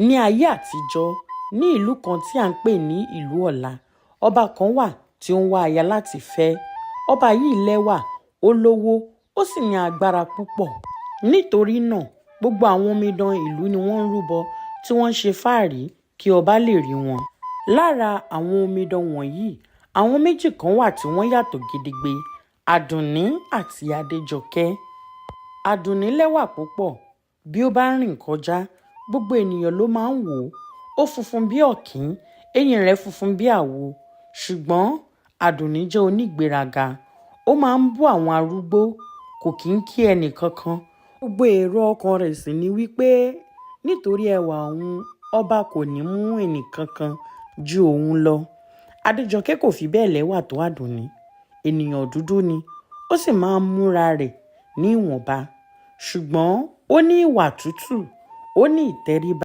Ní ayé àtijọ́, ní ìlú kan tí à ń pè ní ìlú Ọ̀la, ọba kan wà tí ó ń wá aya láti fẹ́. Ọba yìí lẹ́wà, ó lówó, ó sì ní agbára púpọ̀. Nítorí náà, gbogbo àwọn omidan ìlú ni wọ́n ń rúbọ tí wọ́n ń ṣe fáàrí kí ọba lè rí wọn. Lára àwọn omidan wọ̀nyí, àwọn méjì kan wà tí wọ́n yàtọ̀ gedegbe: Àdùnní àti Adéjọkẹ́. Àdùnní lẹ́wà púpọ̀. Bí ó bá rìn kọjá, gbogbo ènìyàn ló máa ń wò ó. Ó funfun bí ọ̀kín, eyín rẹ̀ funfun bí àwo. Ṣùgbọ́n Àdùnní jẹ́ onígbéraga. Ó máa ń bú àwọn arúgbó, kò kí ń kí ẹnì kankan. Gbogbo èrò ọkàn rẹ̀ sì ni wípé nítorí ẹwà òun, ọba kò ní mú ẹnì kankan ju òun lọ. Adéjọkẹ́ kò fi bẹ́ẹ̀ lẹ́wà tó Àdùnní. Ènìyàn dúdú ni, ó sì máa ń múra rẹ̀ ní ìwọ̀nba. Ṣùgbọ́n ó ní ìwà tútù, ó ní ìtẹríba.